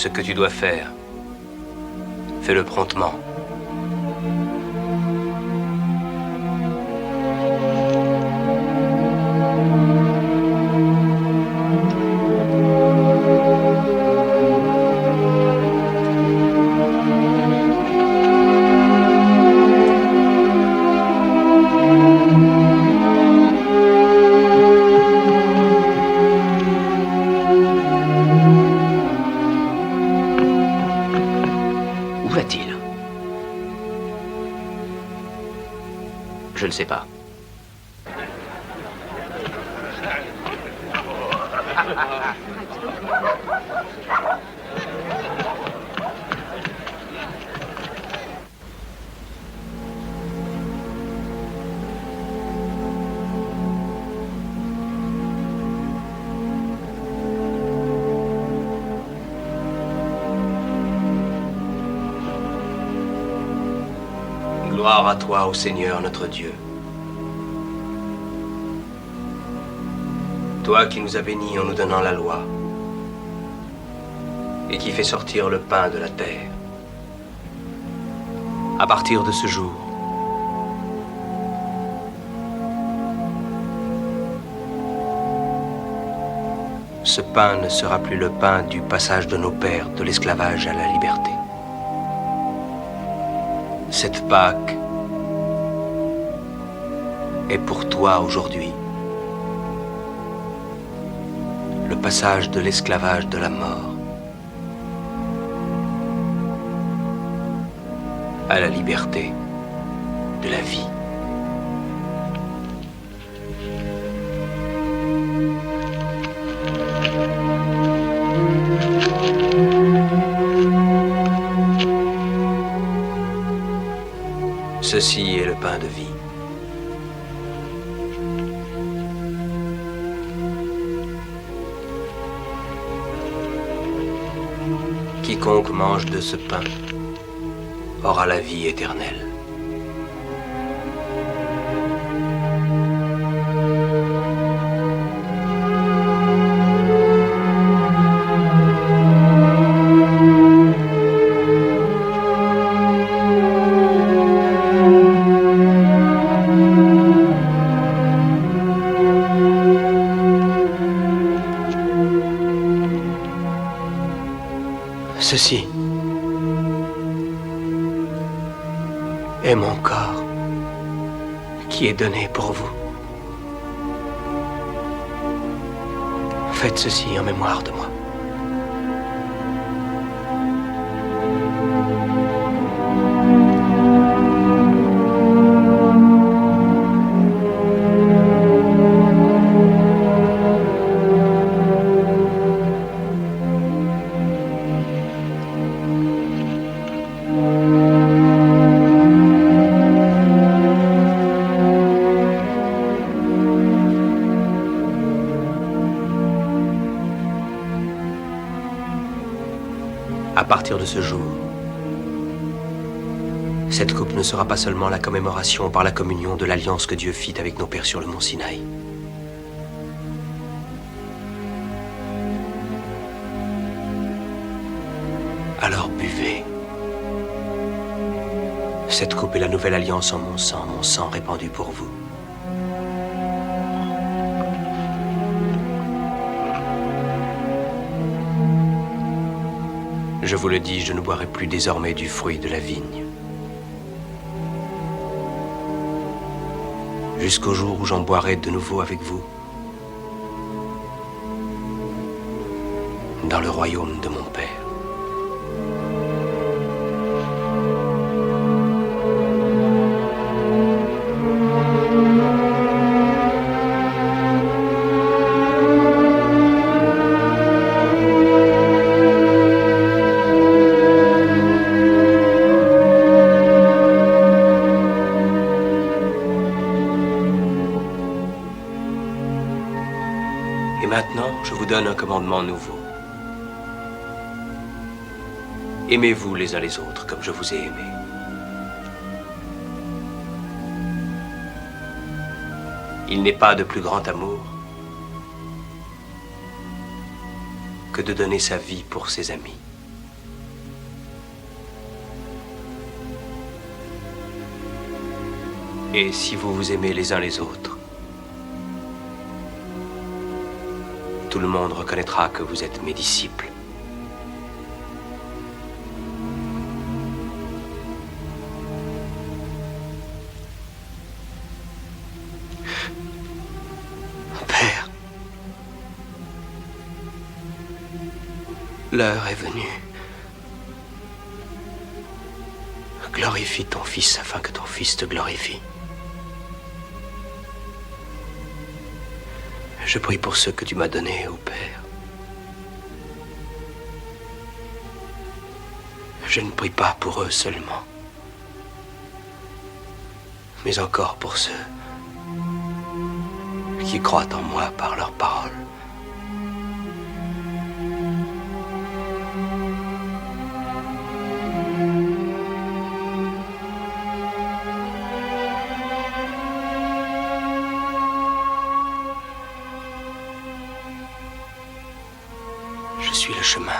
Ce que tu dois faire, fais-le promptement. Où va-t-il? Je ne sais pas. Gloire à toi, ô Seigneur notre Dieu. Toi qui nous as bénis en nous donnant la loi et qui fais sortir le pain de la terre. À partir de ce jour, ce pain ne sera plus le pain du passage de nos pères de l'esclavage à la liberté. Cette Pâque est pour toi aujourd'hui le passage de l'esclavage de la mort à la liberté de la vie. Ceci est le pain de vie. Quiconque mange de ce pain aura la vie éternelle. Ceci est mon corps qui est donné pour vous. Faites ceci en mémoire de moi. À partir de ce jour, cette coupe ne sera pas seulement la commémoration par la communion de l'alliance que Dieu fit avec nos pères sur le mont Sinaï. Alors buvez. Cette coupe est la nouvelle alliance en mon sang répandu pour vous. Je vous le dis, je ne boirai plus désormais du fruit de la vigne. Jusqu'au jour où j'en boirai de nouveau avec vous, dans le royaume de mon Père. Et maintenant, je vous donne un commandement nouveau. Aimez-vous les uns les autres comme je vous ai aimé. Il n'est pas de plus grand amour que de donner sa vie pour ses amis. Et si vous vous aimez les uns les autres, tout le monde reconnaîtra que vous êtes mes disciples. Père, l'heure est venue. Glorifie ton Fils afin que ton Fils te glorifie. Je prie pour ceux que tu m'as donnés, ô Père. Je ne prie pas pour eux seulement, mais encore pour ceux qui croient en moi par leurs paroles. Je suis le chemin,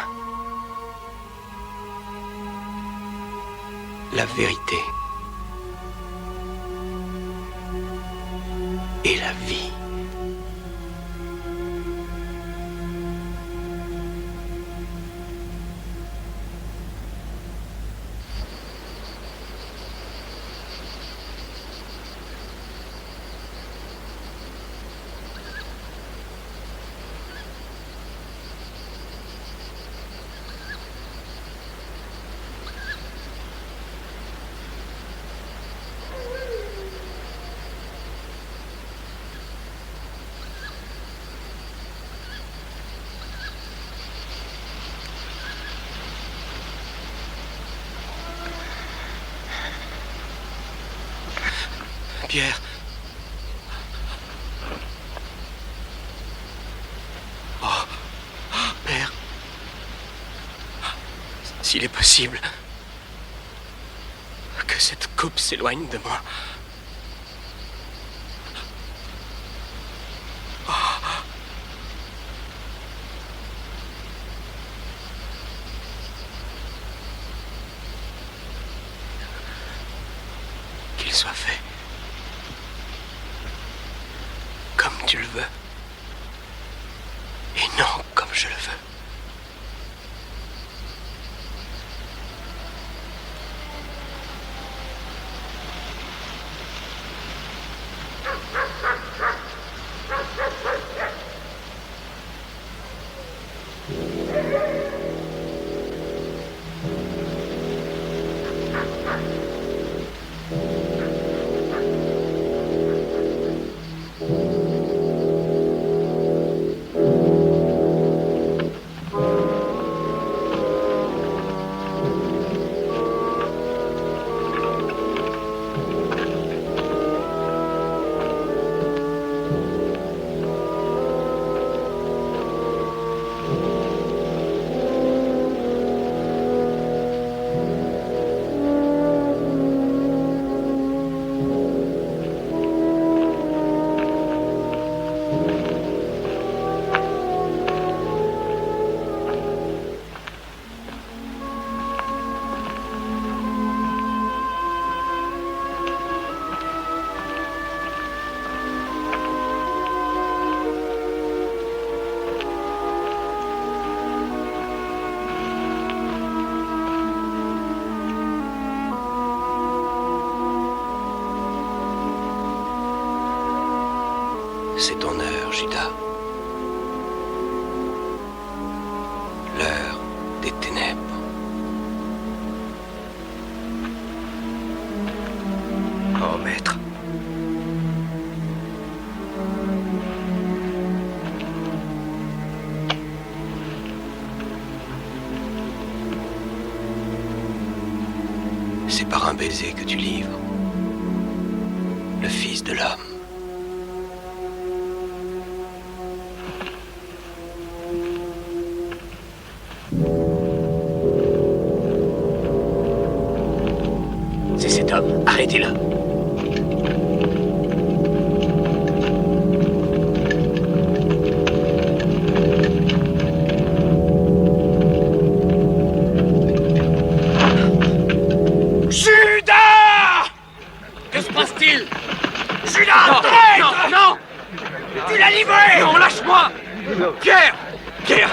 la vérité et la vie. Pierre. Oh, Père. S'il est possible que cette coupe s'éloigne de moi. Qu'il soit fait comme tu le veux, et non comme je le veux. C'est ton heure, Judas. L'heure des ténèbres. Oh, maître. C'est par un baiser que tu livres le Fils de l'homme. C'est cet homme. Arrêtez-le. Judas! Que se passe-t-il? Lâche-moi! Pierre! Pierre!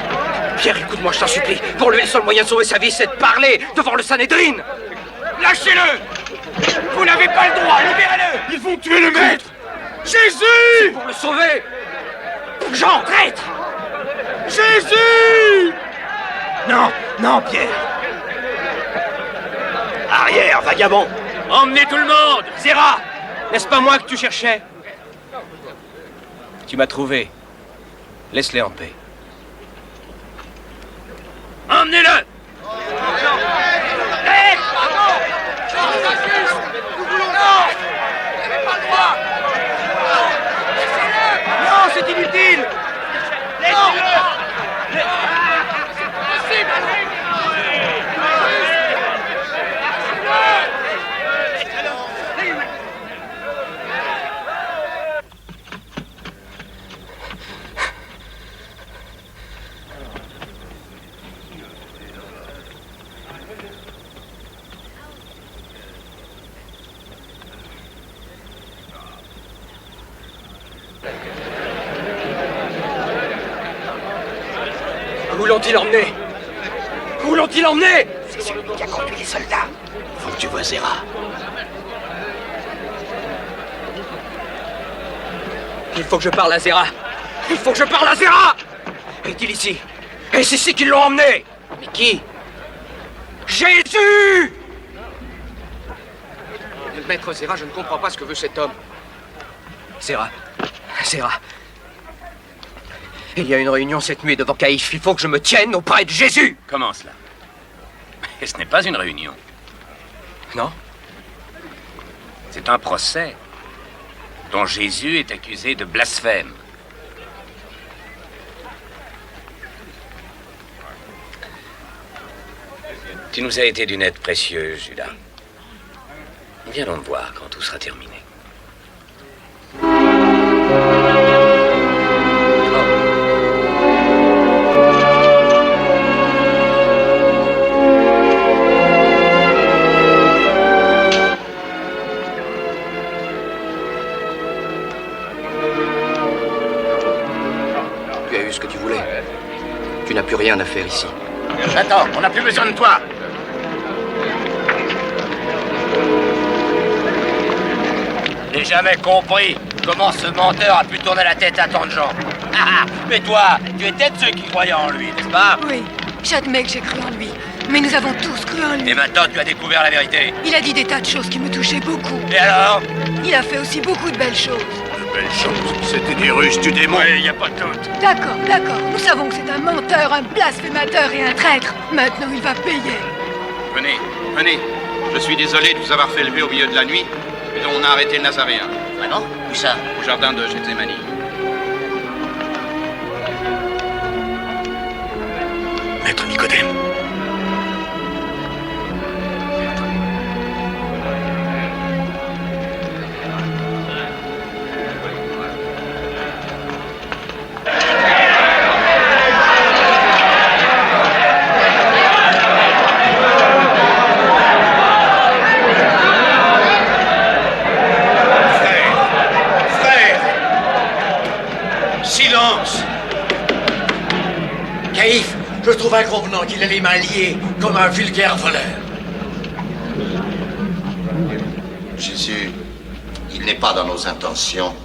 Pierre, écoute-moi, je t'en supplie. Pour lui, le seul moyen de sauver sa vie, c'est de parler devant le Sanhédrin. Lâchez-le! Vous n'avez pas le droit, libérez-le! Ils vont tuer le maître! C'est Jésus! pour le sauver! Jean, traître! Jésus! Non, non, Pierre! Arrière, vagabond! Emmenez tout le monde! Zéra! N'est-ce pas moi que tu cherchais? Tu m'as trouvé. Laisse-les en paix. Emmenez-le! Non, c'est inutile! Où l'ont-ils emmené? Où l'ont-ils emmené? C'est celui qui a conduit les soldats. Faut que tu vois Zéra. Il faut que je parle à Zéra. Il faut que je parle à Zéra. Est-il ici? Et c'est ici qu'ils l'ont emmené. Mais qui? Jésus! Maître Zéra, je ne comprends pas ce que veut cet homme. Zéra. Zéra. Il y a une réunion cette nuit devant Caïphe. Il faut que je me tienne auprès de Jésus. Comment cela? Et ce n'est pas une réunion. Non? C'est un procès dont Jésus est accusé de blasphème. Tu nous as été d'une aide précieuse, Judas. Viens donc voir quand tout sera terminé. Tu as eu ce que tu voulais. Tu n'as plus rien à faire ici. Attends, on n'a plus besoin de toi. J'ai jamais compris comment ce menteur a pu tourner la tête à tant de gens. Mais toi, tu étais de ceux qui croyaient en lui, n'est-ce pas? Oui, j'admets que j'ai cru en lui. Mais nous avons tous cru en lui. Et maintenant, tu as découvert la vérité. Il a dit des tas de choses qui me touchaient beaucoup. Et alors? Il a fait aussi beaucoup de belles choses. De belles choses. C'était des ruses du démon. Oui, il n'y a pas de doute. D'accord, d'accord. Nous savons que c'est un menteur, un blasphémateur et un traître. Maintenant, il va payer. Venez, venez. Je suis désolé de vous avoir fait lever au milieu de la nuit, mais on a arrêté le Nazaréen, Vraiment? Où ça? au jardin de Gethsémani. Maître Nicodème. Silence! Caïphe, je trouve inconvenant qu'il ait les mains liées comme un vulgaire voleur. Jésus, il n'est pas dans nos intentions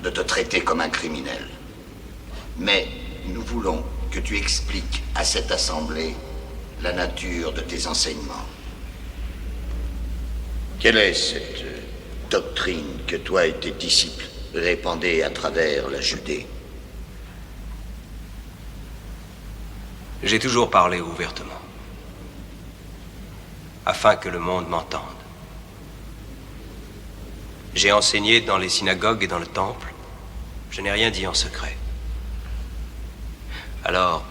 de te traiter comme un criminel. Mais nous voulons que tu expliques à cette assemblée la nature de tes enseignements. Quelle est cette doctrine que toi et tes disciples répandez à travers la Judée? J'ai toujours parlé ouvertement, afin que le monde m'entende. J'ai enseigné dans les synagogues et dans le temple. Je n'ai rien dit en secret. Alors,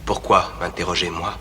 pourquoi m'interroger moi?